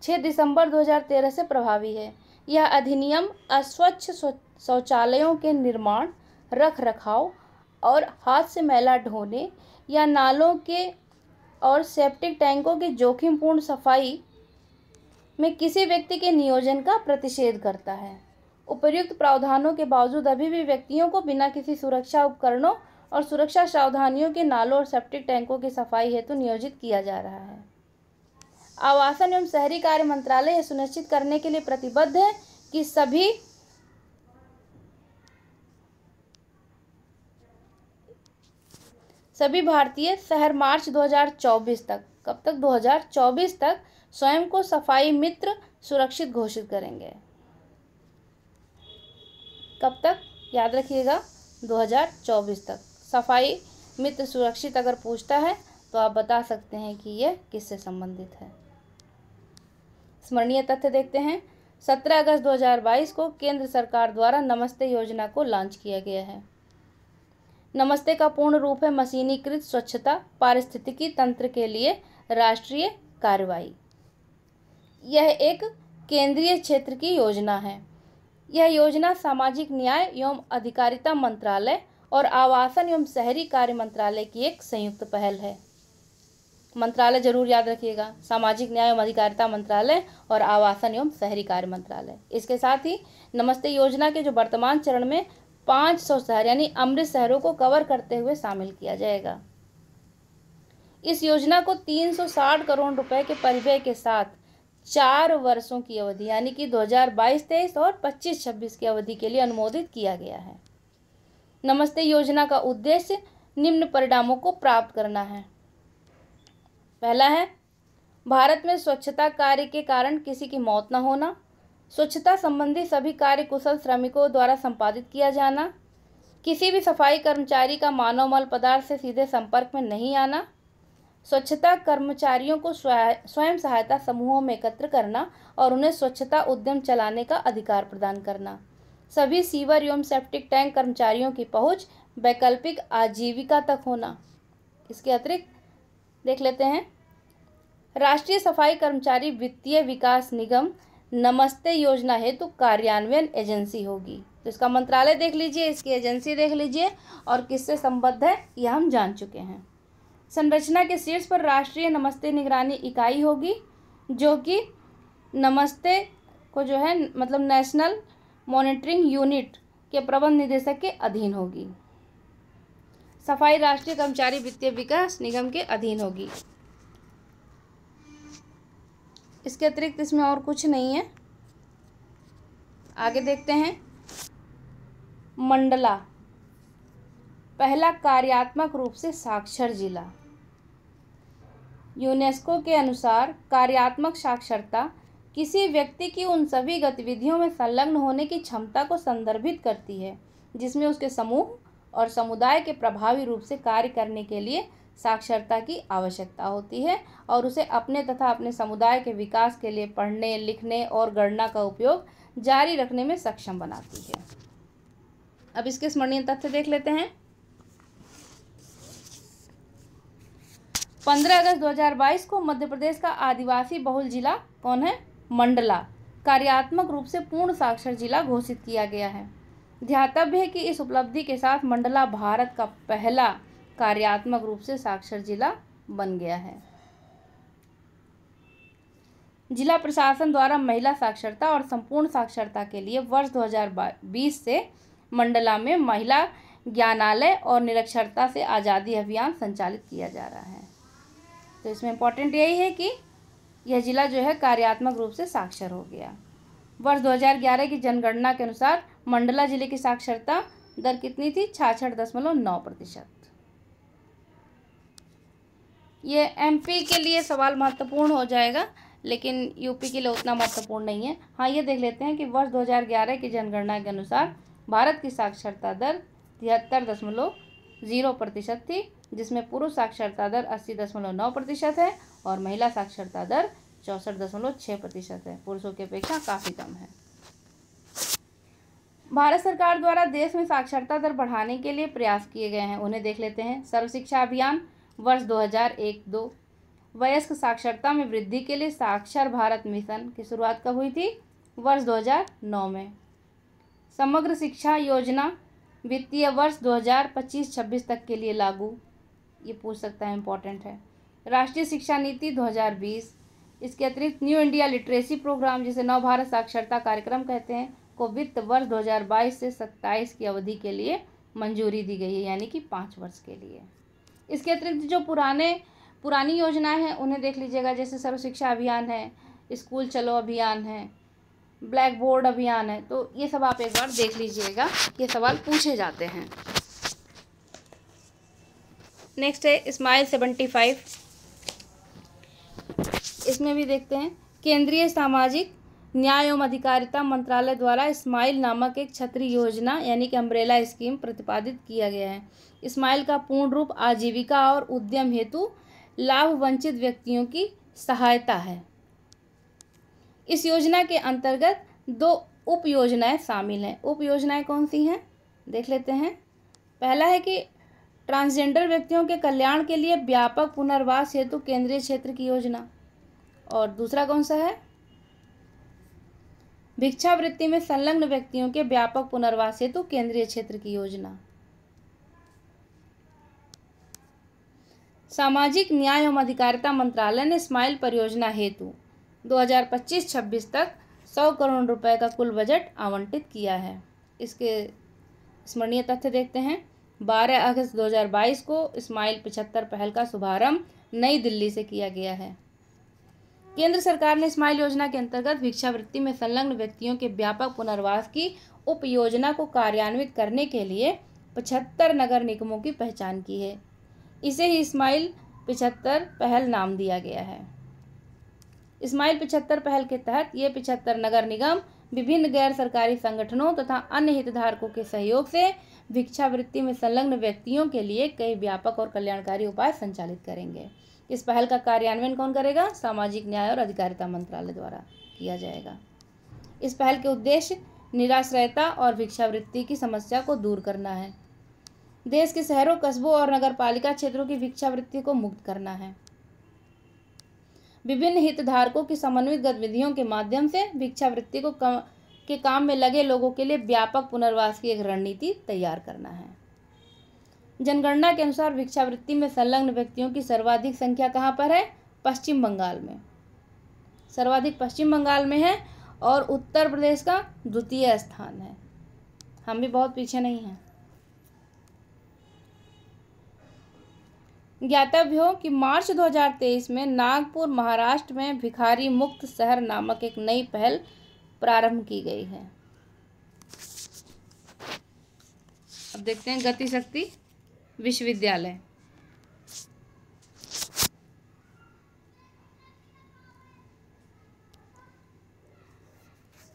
A: 6 दिसंबर 2013 से प्रभावी है। यह अधिनियम अस्वच्छ शौचालयों के निर्माण, रख रखाव और हाथ से मैला ढोने या नालों के और सेप्टिक टैंकों की जोखिमपूर्ण सफाई में किसी व्यक्ति के नियोजन का प्रतिषेध करता है। उपर्युक्त प्रावधानों के बावजूद अभी भी व्यक्तियों को बिना किसी सुरक्षा उपकरणों और सुरक्षा सावधानियों के नालों और सेप्टिक टैंकों की सफाई हेतु नियोजित किया जा रहा है। आवासन एवं शहरी कार्य मंत्रालय यह सुनिश्चित करने के लिए प्रतिबद्ध है कि सभी सभी भारतीय शहर मार्च 2024 तक, कब तक? 2024 तक स्वयं को सफाई मित्र सुरक्षित घोषित करेंगे। कब तक? याद रखिएगा, 2024 तक। सफाई मित्र सुरक्षित अगर पूछता है तो आप बता सकते हैं कि यह किससे संबंधित है। स्मरणीय तथ्य देखते हैं। 17 अगस्त 2022 को केंद्र सरकार द्वारा नमस्ते योजना को लॉन्च किया गया है। नमस्ते का पूर्ण रूप है मशीनीकृत स्वच्छता पारिस्थितिकी तंत्र के लिए राष्ट्रीय कार्रवाई। यह एक केंद्रीय क्षेत्र की योजना है। यह योजना सामाजिक न्याय एवं अधिकारिता मंत्रालय और आवासन एवं शहरी कार्य मंत्रालय की एक संयुक्त पहल है। मंत्रालय जरूर याद रखिएगा, सामाजिक न्याय एवं अधिकारिता मंत्रालय और आवासन एवं शहरी कार्य मंत्रालय। इसके साथ ही नमस्ते योजना के जो वर्तमान चरण में 500 शहर यानी अमृत शहरों को कवर करते हुए शामिल किया जाएगा। इस योजना को 360 करोड़ रुपए के परिव्यय के साथ 4 वर्षों की अवधि यानी कि 2022-23 और 25-26 की अवधि के लिए अनुमोदित किया गया है। नमस्ते योजना का उद्देश्य निम्न परिणामों को प्राप्त करना है। पहला है, भारत में स्वच्छता कार्य के कारण किसी की मौत न होना, स्वच्छता संबंधी सभी कार्य कुशल श्रमिकों द्वारा संपादित किया जाना, किसी भी सफाई कर्मचारी का मानव मल पदार्थ से सीधे संपर्क में नहीं आना, स्वच्छता कर्मचारियों को स्वयं सहायता समूहों में एकत्र करना और उन्हें स्वच्छता उद्यम चलाने का अधिकार प्रदान करना, सभी सीवर एवं सेप्टिक टैंक कर्मचारियों की पहुंच वैकल्पिक आजीविका तक होना। इसके अतिरिक्त देख लेते हैं, राष्ट्रीय सफाई कर्मचारी वित्तीय विकास निगम नमस्ते योजना हेतु कार्यान्वयन एजेंसी होगी। तो इसका मंत्रालय देख लीजिए, इसकी एजेंसी देख लीजिए और किससे संबद्ध है यह हम जान चुके हैं। संरचना के शीर्ष पर राष्ट्रीय नमस्ते निगरानी इकाई होगी जो कि नमस्ते को जो है मतलब नेशनल मॉनिटरिंग यूनिट के प्रबंध निदेशक के अधीन होगी। सफाई राष्ट्रीय कर्मचारी वित्तीय विकास निगम के अधीन होगी। इसके अतिरिक्त इसमें और कुछ नहीं है। आगे देखते हैं, मंडला पहला कार्यात्मक रूप से साक्षर जिला। यूनेस्को के अनुसार कार्यात्मक साक्षरता किसी व्यक्ति की उन सभी गतिविधियों में संलग्न होने की क्षमता को संदर्भित करती है जिसमें उसके समूह और समुदाय के प्रभावी रूप से कार्य करने के लिए साक्षरता की आवश्यकता होती है और उसे अपने तथा अपने समुदाय के विकास के लिए पढ़ने, लिखने और गणना का उपयोग जारी रखने में सक्षम बनाती है। अब इसके स्मरणीय तथ्य देख लेते हैं। 15 अगस्त 2022 को मध्य प्रदेश का आदिवासी बहुल जिला कौन है? मंडला कार्यात्मक रूप से पूर्ण साक्षर जिला घोषित किया गया है। ध्यातव्य है कि इस उपलब्धि के साथ मंडला भारत का पहला कार्यात्मक रूप से साक्षर जिला बन गया है। जिला प्रशासन द्वारा महिला साक्षरता और संपूर्ण साक्षरता के लिए वर्ष 2020 से मंडला में महिला ज्ञानालय और निरक्षरता से आज़ादी अभियान संचालित किया जा रहा है। तो इसमें इम्पोर्टेंट यही है कि यह जिला जो है कार्यात्मक रूप से साक्षर हो गया। वर्ष 2011 की जनगणना के अनुसार मंडला जिले की साक्षरता दर कितनी थी? 66.9%। ये एमपी के लिए सवाल महत्वपूर्ण हो जाएगा लेकिन यूपी के लिए उतना महत्वपूर्ण नहीं है। हाँ, ये देख लेते हैं कि वर्ष 2011 की जनगणना के अनुसार भारत की साक्षरता दर 73.0% थी, जिसमें पुरुष साक्षरता दर 80.9% है और महिला साक्षरता दर 64.6% है। पुरुषों की अपेक्षा काफ़ी कम है। भारत सरकार द्वारा देश में साक्षरता दर बढ़ाने के लिए प्रयास किए गए हैं, उन्हें देख लेते हैं। सर्व शिक्षा अभियान वर्ष 2001-2, वयस्क साक्षरता में वृद्धि के लिए साक्षर भारत मिशन की शुरुआत कब हुई थी? वर्ष 2009 में। समग्र शिक्षा योजना वित्तीय वर्ष 2025-26 तक के लिए लागू, ये पूछ सकता है, इम्पोर्टेंट है। राष्ट्रीय शिक्षा नीति 2020, इसके अतिरिक्त न्यू इंडिया लिटरेसी प्रोग्राम जिसे नव भारत साक्षरता कार्यक्रम कहते हैं को वित्त वर्ष 2022 से 27 की अवधि के लिए मंजूरी दी गई है, यानी कि 5 वर्ष के लिए। इसके अतिरिक्त जो पुरानी योजनाएं हैं उन्हें देख लीजिएगा, जैसे सर्व शिक्षा अभियान है, स्कूल चलो अभियान है, ब्लैक बोर्ड अभियान है। तो ये सब आप एक बार देख लीजिएगा, ये सवाल पूछे जाते हैं। नेक्स्ट है स्माइल 75। इसमें भी देखते हैं, केंद्रीय सामाजिक न्याय एवं अधिकारिता मंत्रालय द्वारा स्माइल नामक एक छतरी योजना यानी कि अम्ब्रेला स्कीम प्रतिपादित किया गया है। स्माइल का पूर्ण रूप आजीविका और उद्यम हेतु लाभ वंचित व्यक्तियों की सहायता है। इस योजना के अंतर्गत 2 उप योजनाएं शामिल हैं। उप योजनाएं कौन सी हैं देख लेते हैं। पहला है कि ट्रांसजेंडर व्यक्तियों के कल्याण के लिए व्यापक पुनर्वास हेतु केंद्रीय क्षेत्र की योजना, और दूसरा कौन सा है, भिक्षावृत्ति में संलग्न व्यक्तियों के व्यापक पुनर्वास हेतु केंद्रीय क्षेत्र की योजना। सामाजिक न्याय एवं अधिकारिता मंत्रालय ने स्माइल परियोजना हेतु 2025-26 तक 100 करोड़ रुपए का कुल बजट आवंटित किया है। इसके स्मरणीय तथ्य देखते हैं। 12 अगस्त 2022 को स्माइल 75 पहल का शुभारंभ नई दिल्ली से किया गया है। केंद्र सरकार ने स्माइल योजना के अंतर्गत भिक्षावृत्ति में संलग्न व्यक्तियों के व्यापक पुनर्वास की उप योजना को कार्यान्वित करने के लिए 75 नगर निगमों की पहचान की है। इसे ही स्माइल 75 पहल नाम दिया गया है। स्माइल 75 पहल के तहत ये 75 नगर निगम विभिन्न गैर सरकारी संगठनों तथा अन्य हितधारकों के सहयोग से भिक्षावृत्ति में संलग्न व्यक्तियों के लिए कई व्यापक और कल्याणकारी उपाय संचालित करेंगे। इस पहल का कार्यान्वयन कौन करेगा? सामाजिक न्याय और अधिकारिता मंत्रालय द्वारा किया जाएगा। इस पहल के उद्देश्य निराश्रयता और भिक्षावृत्ति की समस्या को दूर करना है। देश के शहरों, कस्बों और नगरपालिका क्षेत्रों की भिक्षावृत्ति को मुक्त करना है। विभिन्न हितधारकों की समन्वित गतिविधियों के माध्यम से भिक्षावृत्ति के काम में लगे लोगों के लिए व्यापक पुनर्वास की एक रणनीति तैयार करना है। जनगणना के अनुसार भिक्षावृत्ति में संलग्न व्यक्तियों की सर्वाधिक संख्या कहाँ पर है? पश्चिम बंगाल में। सर्वाधिक पश्चिम बंगाल में है और उत्तर प्रदेश का द्वितीय स्थान है। हम भी बहुत पीछे नहीं हैं। ज्ञातव्य हो कि मार्च 2023 में नागपुर, महाराष्ट्र में भिखारी मुक्त शहर नामक एक नई पहल प्रारंभ की गई है। अब देखते हैं गति शक्ति विश्वविद्यालय।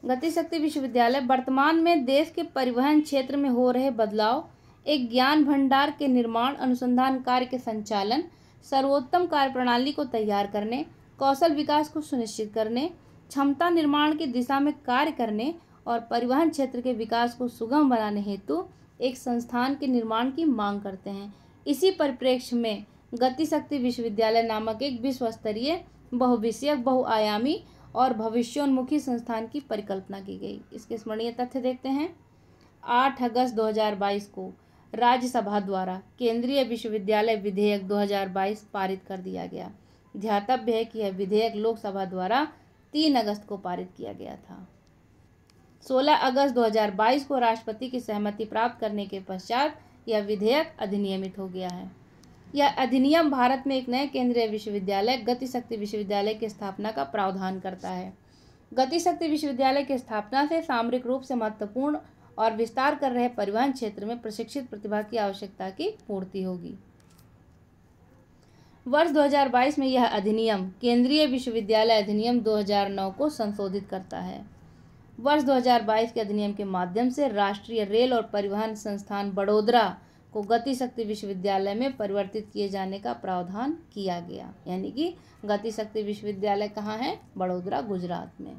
A: गति शक्ति विश्वविद्यालय वर्तमान में देश के परिवहन क्षेत्र में हो रहे बदलाव, एक ज्ञान भंडार के निर्माण, अनुसंधान कार्य के संचालन, सर्वोत्तम कार्यप्रणाली को तैयार करने, कौशल विकास को सुनिश्चित करने, क्षमता निर्माण की दिशा में कार्य करने और परिवहन क्षेत्र के विकास को सुगम बनाने हेतु एक संस्थान के निर्माण की मांग करते हैं। इसी परिप्रेक्ष्य में गति शक्ति विश्वविद्यालय नामक एक विश्व स्तरीय, बहुविषयक, बहुआयामी और भविष्योन्मुखी संस्थान की परिकल्पना की गई। इसके स्मरणीय तथ्य देखते हैं। 8 अगस्त 2022 को राज्यसभा द्वारा केंद्रीय विश्वविद्यालय विधेयक 2022 पारित कर दिया गया। ध्यातव्य है कि यह विधेयक लोकसभा द्वारा 3 अगस्त को पारित किया गया था। 16 अगस्त 2022 को राष्ट्रपति की सहमति प्राप्त करने के पश्चात यह विधेयक अधिनियमित हो गया है। यह अधिनियम भारत में एक नए केंद्रीय विश्वविद्यालय गति शक्ति विश्वविद्यालय की स्थापना का प्रावधान करता है। गति शक्ति विश्वविद्यालय की स्थापना से सामरिक रूप से महत्वपूर्ण और विस्तार कर रहे परिवहन क्षेत्र में प्रशिक्षित प्रतिभा की आवश्यकता की पूर्ति होगी। वर्ष 2022 में यह अधिनियम केंद्रीय विश्वविद्यालय अधिनियम 2009 को संशोधित करता है। वर्ष 2022 के अधिनियम के माध्यम से राष्ट्रीय रेल और परिवहन संस्थान बड़ोदरा को गति शक्ति विश्वविद्यालय में परिवर्तित किए जाने का प्रावधान किया गया। यानी कि गति शक्ति विश्वविद्यालय कहाँ है? बड़ोदरा, गुजरात में।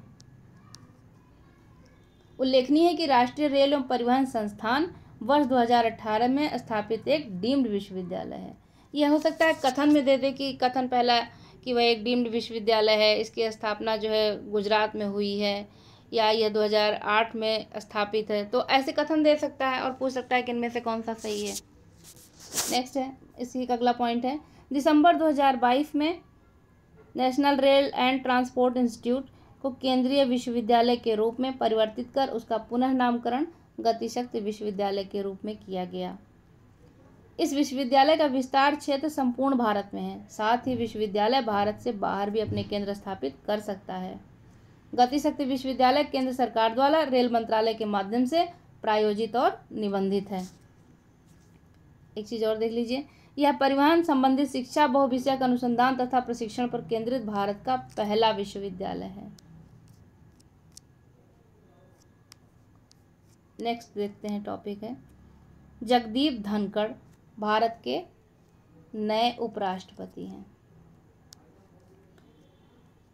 A: उल्लेखनीय है कि राष्ट्रीय रेल एवं परिवहन संस्थान वर्ष 2018 में स्थापित एक डीम्ड विश्वविद्यालय है। यह हो सकता है कथन में दे दे कि कथन पहला कि वह एक डीम्ड विश्वविद्यालय है, इसकी स्थापना जो है गुजरात में हुई है, या यह 2008 में स्थापित है, तो ऐसे कथन दे सकता है और पूछ सकता है कि इनमें से कौन सा सही है। नेक्स्ट है, इसी का अगला पॉइंट है, दिसंबर 2022 में national rail and transport institute को केंद्रीय विश्वविद्यालय के रूप में परिवर्तित कर उसका पुनः नामकरण गति शक्ति विश्वविद्यालय के रूप में किया गया। इस विश्वविद्यालय का विस्तार क्षेत्र संपूर्ण भारत में है। साथ ही विश्वविद्यालय भारत से बाहर भी अपने केंद्र स्थापित कर सकता है। गति शक्ति विश्वविद्यालय केंद्र सरकार द्वारा रेल मंत्रालय के माध्यम से प्रायोजित और निबंधित है। एक चीज़ और देख लीजिए, यह परिवहन संबंधित शिक्षा, बहुविषयक अनुसंधान तथा प्रशिक्षण पर केंद्रित भारत का पहला विश्वविद्यालय है। नेक्स्ट देखते हैं टॉपिक है जगदीप धनखड़ भारत के नए उपराष्ट्रपति हैं।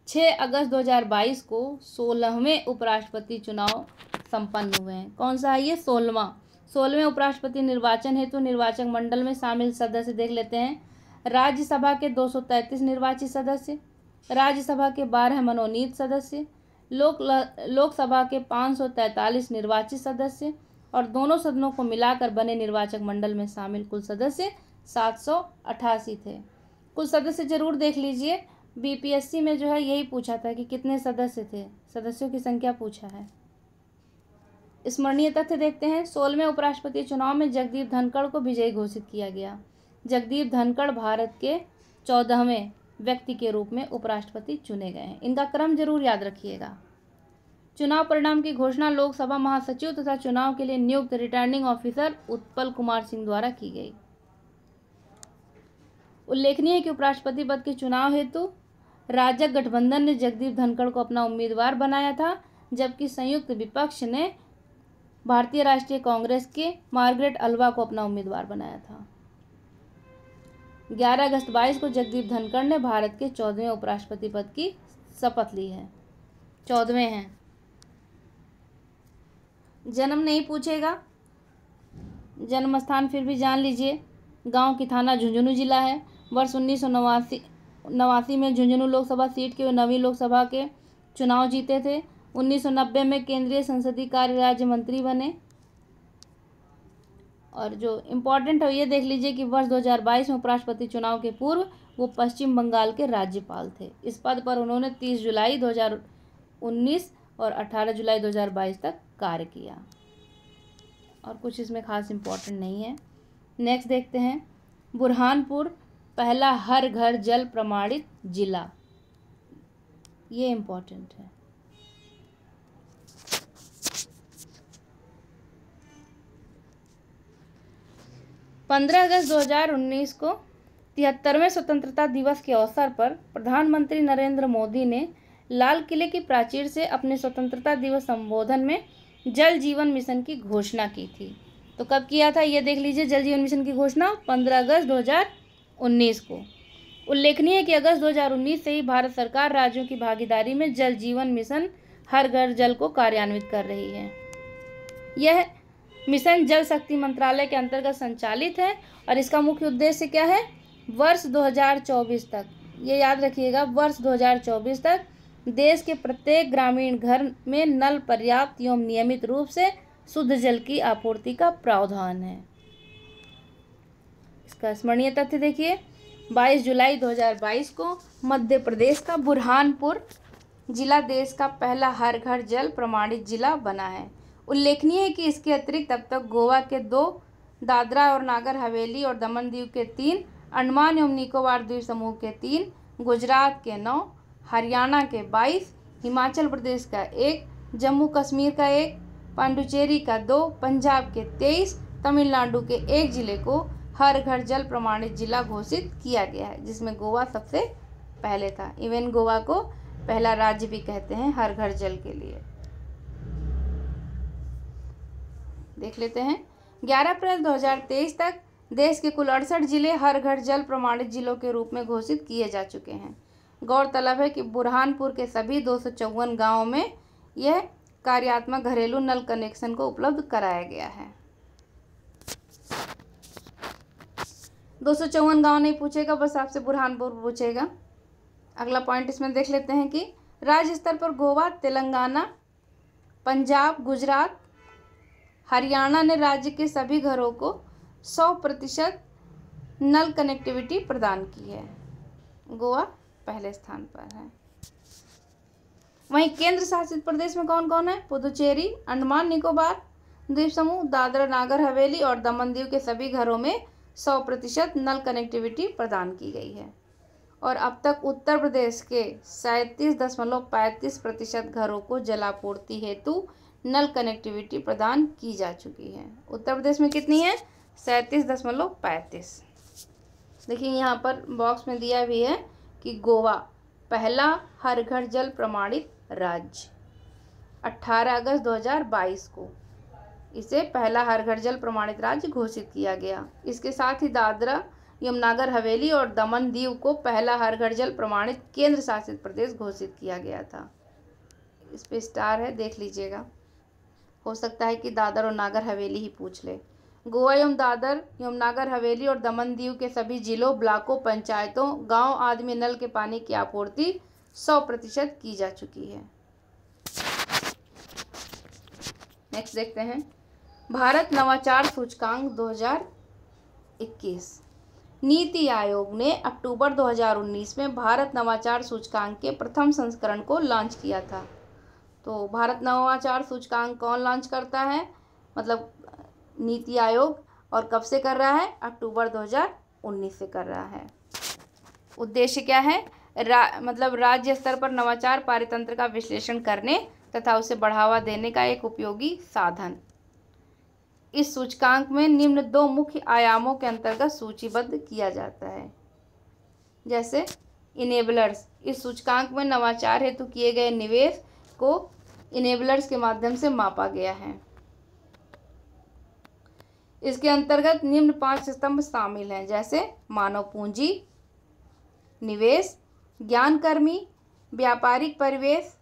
A: 6 अगस्त 2022 को 16वें उपराष्ट्रपति चुनाव संपन्न हुए हैं। कौन सा है ये? 16वें उपराष्ट्रपति निर्वाचन हेतु निर्वाचक मंडल में शामिल सदस्य देख लेते हैं। राज्यसभा के 233 निर्वाचित सदस्य, राज्यसभा के 12 मनोनीत सदस्य, लोकसभा के 543 निर्वाचित सदस्य और दोनों सदनों को मिलाकर बने निर्वाचक मंडल में शामिल कुल सदस्य 788 थे। कुल सदस्य जरूर देख लीजिए, बीपीएससी में जो है यही पूछा था कि कितने सदस्य थे, सदस्यों की संख्या पूछा है। स्मरणीय तथ्य देखते हैं। 16वें उपराष्ट्रपति चुनाव में जगदीप धनखड़ को विजयी घोषित किया गया। जगदीप धनखड़ भारत के 14वें व्यक्ति के रूप में उपराष्ट्रपति चुने गए हैं। इनका क्रम जरूर याद रखिएगा। चुनाव परिणाम की घोषणा लोकसभा महासचिव तथा चुनाव के लिए नियुक्त रिटर्निंग ऑफिसर उत्पल कुमार सिंह द्वारा की गई। उल्लेखनीय है कि उपराष्ट्रपति पद के चुनाव हेतु राजग गठबंधन ने जगदीप धनखड़ को अपना उम्मीदवार बनाया था, जबकि संयुक्त विपक्ष ने भारतीय राष्ट्रीय कांग्रेस के मार्गरेट अल्वा को अपना उम्मीदवार बनाया था। 11 अगस्त 22 को जगदीप धनखड़ ने भारत के 14वें उपराष्ट्रपति पद की शपथ ली है। 14वें हैं। जन्म नहीं पूछेगा, जन्म स्थान फिर भी जान लीजिए। गांव की थाना झुंझुनू जिला है। वर्ष 1989 में झुंझुनू लोकसभा सीट के 9वीं लोकसभा के चुनाव जीते थे। 1990 में केंद्रीय संसदीय कार्य राज्य मंत्री बने। और जो इम्पोर्टेंट है ये देख लीजिए कि वर्ष 2022 में उपराष्ट्रपति चुनाव के पूर्व वो पश्चिम बंगाल के राज्यपाल थे। इस पद पर उन्होंने 30 जुलाई 2019 और 18 जुलाई 2022 तक कार्य किया। और कुछ इसमें खास इम्पोर्टेंट नहीं है। नेक्स्ट देखते हैं बुरहानपुर पहला हर घर जल प्रमाणित जिला, ये इम्पोर्टेंट है। पंद्रह अगस्त 2019 को 73वें स्वतंत्रता दिवस के अवसर पर प्रधानमंत्री नरेंद्र मोदी ने लाल किले की प्राचीर से अपने स्वतंत्रता दिवस संबोधन में जल जीवन मिशन की घोषणा की थी। तो कब किया था ये देख लीजिए। जल जीवन मिशन की घोषणा 15 अगस्त 2019 को। उल्लेखनीय है कि अगस्त 2019 से ही भारत सरकार राज्यों की भागीदारी में जल जीवन मिशन हर घर जल को कार्यान्वित कर रही है। यह मिशन जल शक्ति मंत्रालय के अंतर्गत संचालित है और इसका मुख्य उद्देश्य क्या है? वर्ष 2024 तक, ये याद रखिएगा, वर्ष 2024 तक देश के प्रत्येक ग्रामीण घर में नल पर्याप्त एवं नियमित रूप से शुद्ध जल की आपूर्ति का प्रावधान है। इसका स्मरणीय तथ्य देखिए। 22 जुलाई 2022 को मध्य प्रदेश का बुरहानपुर जिला देश का पहला हर घर जल प्रमाणित जिला बना है। उल्लेखनीय है कि इसके अतिरिक्त अब तक गोवा के 2, दादरा और नागर हवेली और दमन दीव के 3, अंडमान एवं निकोबार द्वीप समूह के 3, गुजरात के 9, हरियाणा के 22, हिमाचल प्रदेश का 1, जम्मू कश्मीर का 1, पांडुचेरी का 2, पंजाब के 23, तमिलनाडु के 1 जिले को हर घर जल प्रमाणित जिला घोषित किया गया है, जिसमें गोवा सबसे पहले था। इवन गोवा को पहला राज्य भी कहते हैं हर घर जल के लिए। देख लेते हैं। 11 अप्रैल 2023 तक देश के कुल 68 जिले हर घर जल प्रमाणित जिलों के रूप में घोषित किए जा चुके हैं। गौरतलब है कि बुरहानपुर के सभी 254 गाँवों में यह कार्यात्मक घरेलू नल कनेक्शन को उपलब्ध कराया गया है। 254 गांव नहीं पूछेगा, बस आपसे बुरहानपुर पूछेगा। अगला पॉइंट इसमें देख लेते हैं कि राज्य स्तर पर गोवा, तेलंगाना, पंजाब, गुजरात, हरियाणा ने राज्य के सभी घरों को 100% नल कनेक्टिविटी प्रदान की है। गोवा पहले स्थान पर है। वहीं केंद्र शासित प्रदेश में कौन कौन है? पुदुचेरी, अंडमान निकोबार द्वीप समूह, दादरा नागर हवेली और दमन दीव के सभी घरों में 100% नल कनेक्टिविटी प्रदान की गई है। और अब तक उत्तर प्रदेश के 37.35% घरों को जलापूर्ति हेतु नल कनेक्टिविटी प्रदान की जा चुकी है। उत्तर प्रदेश में कितनी है? 37.35। देखिए यहाँ पर बॉक्स में दिया भी है कि गोवा पहला हर घर जल प्रमाणित राज्य, 18 अगस्त 2022 को इसे पहला हर घर जल प्रमाणित राज्य घोषित किया गया। इसके साथ ही दादरा यमुनागर हवेली और दमन दीव को पहला हर घर जल प्रमाणित केंद्र शासित प्रदेश घोषित किया गया था। इस पे स्टार है, देख लीजिएगा, हो सकता है कि दादर और नागर हवेली ही पूछ ले। गोवा एवं दादर यमुनागर हवेली और दमन दीव के सभी जिलों, ब्लॉकों, पंचायतों, गांव आदि में नल के पानी की आपूर्ति 100% की जा चुकी है। नेक्स्ट देखते हैं भारत नवाचार सूचकांक 2021। नीति आयोग ने अक्टूबर 2019 में भारत नवाचार सूचकांक के प्रथम संस्करण को लॉन्च किया था। तो भारत नवाचार सूचकांक कौन लॉन्च करता है, मतलब नीति आयोग, और कब से कर रहा है, अक्टूबर 2019 से कर रहा है। उद्देश्य क्या है, मतलब राज्य स्तर पर नवाचार पारितंत्र का विश्लेषण करने तथा उसे बढ़ावा देने का एक उपयोगी साधन। इस सूचकांक में निम्न 2 मुख्य आयामों के अंतर्गत सूचीबद्ध किया जाता है। जैसे इनेबलर्स, इस सूचकांक में नवाचार हेतु किए गए निवेश को इनेबलर्स के माध्यम से मापा गया है। इसके अंतर्गत निम्न 5 स्तंभ शामिल हैं, जैसे मानव पूंजी, निवेश, ज्ञानकर्मी, व्यापारिक परिवेश,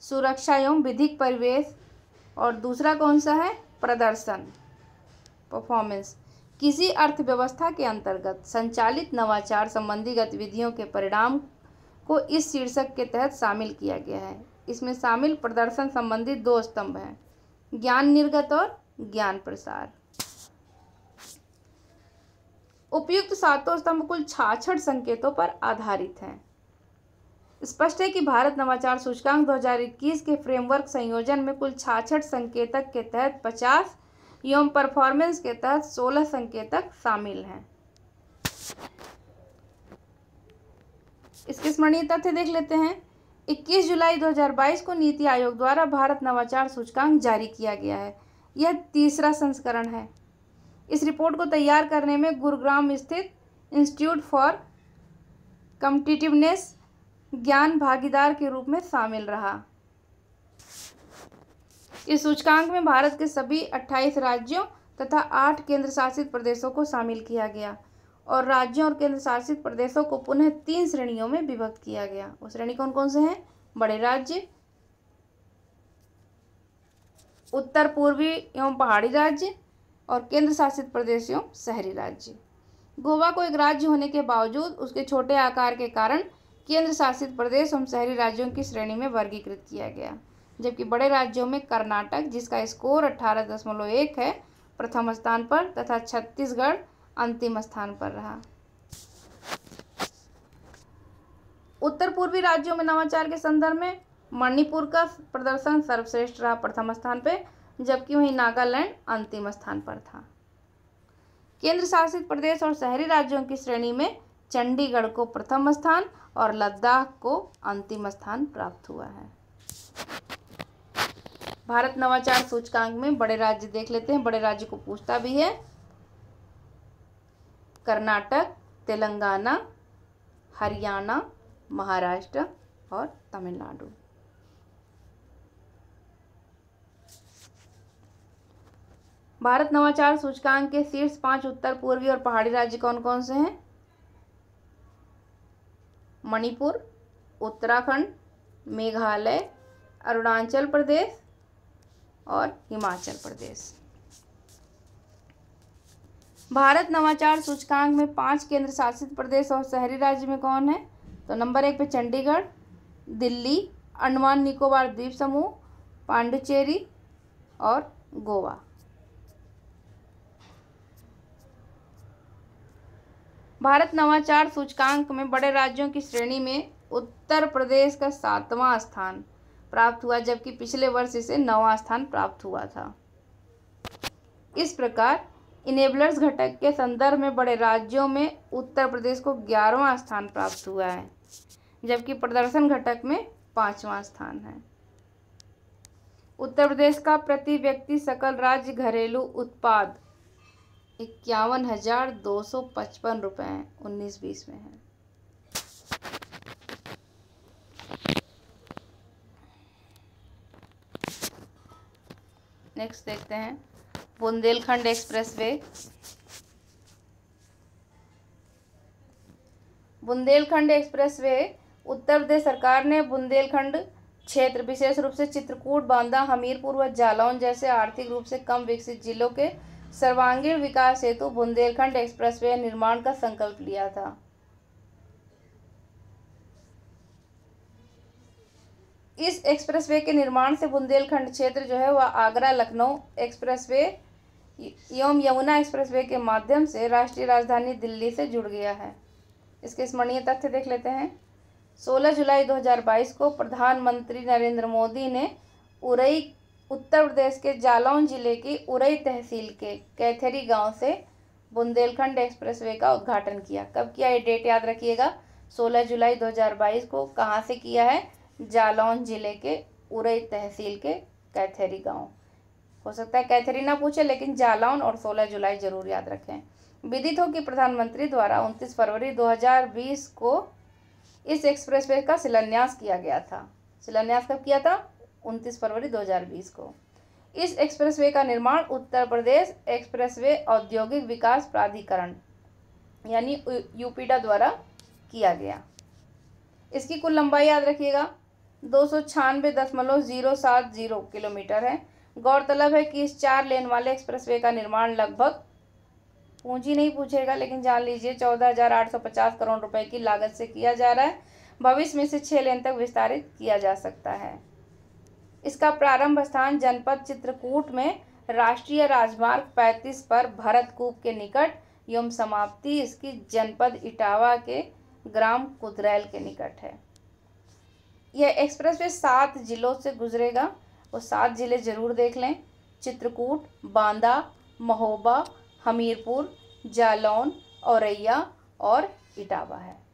A: सुरक्षा एवं विधिक परिवेश, और दूसरा कौन सा है, प्रदर्शन, परफॉर्मेंस। किसी अर्थव्यवस्था के अंतर्गत संचालित नवाचार संबंधी गतिविधियों के परिणाम को इस शीर्षक के तहत शामिल किया गया है। इसमें शामिल प्रदर्शन संबंधी 2 स्तंभ हैं, ज्ञान निर्गत और ज्ञान प्रसार। उपयुक्त 7 स्तंभ कुल 66 संकेतों पर आधारित हैं। स्पष्ट है कि भारत नवाचार सूचकांक 2021 के फ्रेमवर्क संयोजन में कुल 66 संकेतक के तहत 50 एवं परफॉर्मेंस के तहत 16 संकेतक शामिल हैं। इसके स्मरणीय तथ्य देख लेते हैं। 21 जुलाई 2022 को नीति आयोग द्वारा भारत नवाचार सूचकांक जारी किया गया है। यह 3रा संस्करण है। इस रिपोर्ट को तैयार करने में गुरुग्राम स्थित इंस्टीट्यूट फॉर कॉम्पिटिटिवनेस ज्ञान भागीदार के रूप में शामिल रहा। इस सूचकांक में भारत के सभी 28 राज्यों तथा 8 केंद्र शासित प्रदेशों को शामिल किया गया और राज्यों और केंद्र शासित प्रदेशों को पुनः 3 श्रेणियों में विभक्त किया गया। वो श्रेणी कौन कौन से हैं, बड़े राज्य, उत्तर पूर्वी एवं पहाड़ी राज्य, और केंद्र शासित प्रदेश एवं शहरी राज्य। गोवा को एक राज्य होने के बावजूद उसके छोटे आकार के कारण केंद्र शासित प्रदेश एवं शहरी राज्यों की श्रेणी में वर्गीकृत किया गया, जबकि बड़े राज्यों में कर्नाटक, जिसका स्कोर 18.1 है, प्रथम स्थान पर तथा छत्तीसगढ़ अंतिम स्थान पर रहा। उत्तर पूर्वी राज्यों में नवाचार के संदर्भ में मणिपुर का प्रदर्शन सर्वश्रेष्ठ रहा, प्रथम स्थान पे, जबकि वहीं नागालैंड अंतिम स्थान पर था। केंद्र शासित प्रदेश और शहरी राज्यों की श्रेणी में चंडीगढ़ को प्रथम स्थान और लद्दाख को अंतिम स्थान प्राप्त हुआ है। भारत नवाचार सूचकांक में बड़े राज्य देख लेते हैं। बड़े राज्य को पूछता भी है, कर्नाटक, तेलंगाना, हरियाणा, महाराष्ट्र और तमिलनाडु। भारत नवाचार सूचकांक के शीर्ष 5 उत्तर पूर्वी और पहाड़ी राज्य कौन कौन से हैं? मणिपुर, उत्तराखंड, मेघालय, अरुणाचल प्रदेश और हिमाचल प्रदेश। भारत नवाचार सूचकांक में 5 केंद्र शासित प्रदेश और शहरी राज्य में कौन है? तो नंबर 1 पे चंडीगढ़, दिल्ली, अंडमान निकोबार द्वीप समूह, पांडिचेरी और गोवा। भारत नवाचार सूचकांक में बड़े राज्यों की श्रेणी में उत्तर प्रदेश का 7वां स्थान प्राप्त हुआ, जबकि पिछले वर्ष इसे 9वां स्थान प्राप्त हुआ था। इस प्रकार इनेबलर्स घटक के संदर्भ में बड़े राज्यों में उत्तर प्रदेश को 11वां स्थान प्राप्त हुआ है, जबकि प्रदर्शन घटक में 5वां स्थान है। उत्तर प्रदेश का प्रति व्यक्ति सकल राज्य घरेलू उत्पाद 51,255 रुपये 19-20 में है। नेक्स्ट देखते हैं बुंदेलखंड एक्सप्रेसवे। बुंदेलखंड एक्सप्रेसवे उत्तर प्रदेश सरकार ने बुंदेलखंड क्षेत्र, विशेष रूप से चित्रकूट, बांदा, हमीरपुर व जालौन जैसे आर्थिक रूप से कम विकसित जिलों के सर्वांगीण विकास हेतु बुंदेलखंड एक्सप्रेसवे निर्माण का संकल्प लिया था। इस एक्सप्रेसवे के निर्माण से बुंदेलखंड क्षेत्र जो है वह आगरा लखनऊ एक्सप्रेसवे एवं यमुना एक्सप्रेसवे के माध्यम से राष्ट्रीय राजधानी दिल्ली से जुड़ गया है। इसके स्मरणीय तथ्य देख लेते हैं। 16 जुलाई 2022 को प्रधानमंत्री नरेंद्र मोदी ने उरई, उत्तर प्रदेश के जालौन जिले की उरई तहसील के कैथेरी गांव से बुंदेलखंड एक्सप्रेसवे का उद्घाटन किया। कब किया, ये डेट याद रखिएगा। 16 जुलाई 2022 को कहाँ से किया है? जालौन जिले के उरई तहसील के कैथेरी गांव। हो सकता है कैथेरी ना पूछे, लेकिन जालौन और 16 जुलाई जरूर याद रखें। विदित हो कि प्रधानमंत्री द्वारा 29 फरवरी 2020 को इस एक्सप्रेसवे का शिलान्यास किया गया था। शिलान्यास कब किया था? 29 फरवरी 2020 को। इस एक्सप्रेसवे का निर्माण उत्तर प्रदेश एक्सप्रेसवे औद्योगिक विकास प्राधिकरण यानी यूपीडा द्वारा किया गया। इसकी कुल लंबाई याद रखिएगा 296.070 किलोमीटर है। गौरतलब है कि इस 4 लेन वाले एक्सप्रेसवे का निर्माण लगभग, पूंजी नहीं पूछेगा लेकिन जान लीजिए, 14,850 करोड़ रुपए की लागत से किया जा रहा है। भविष्य में से 6 लेन तक विस्तारित किया जा सकता है। इसका प्रारंभ स्थान जनपद चित्रकूट में राष्ट्रीय राजमार्ग 35 पर भरतकूप के निकट एवं समाप्ति इसकी जनपद इटावा के ग्राम कुदरैल के निकट है। यह एक्सप्रेसवे 7 जिलों से गुजरेगा। वो 7 जिले जरूर देख लें: चित्रकूट, बांदा, महोबा, हमीरपुर, जालौन, औरैया और इटावा है।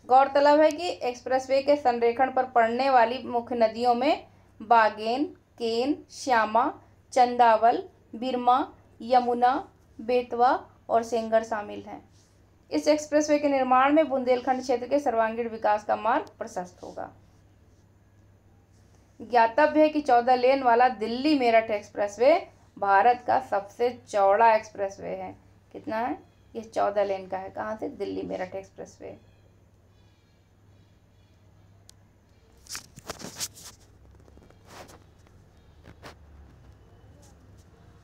A: गौरतलब है कि एक्सप्रेसवे के संरेखण पर पड़ने वाली मुख्य नदियों में बागेन, केन, श्यामा, चंदावल, बिरमा, यमुना, बेतवा और सेंगर शामिल हैं। इस एक्सप्रेसवे के निर्माण में बुंदेलखंड क्षेत्र के सर्वांगीण विकास का मार्ग प्रशस्त होगा। ज्ञातव्य है कि 14 लेन वाला दिल्ली मेरठ एक्सप्रेसवे भारत का सबसे चौड़ा एक्सप्रेसवे है। कितना है? ये 14 लेन का है। कहाँ से? दिल्ली मेरठ एक्सप्रेसवे।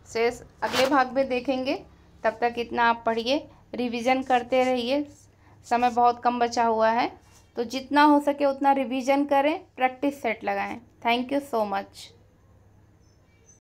A: शेष अगले भाग में देखेंगे। तब तक इतना आप पढ़िए, रिवीजन करते रहिए। समय बहुत कम बचा हुआ है, तो जितना हो सके उतना रिवीजन करें, प्रैक्टिस सेट लगाएं। Thank you so much.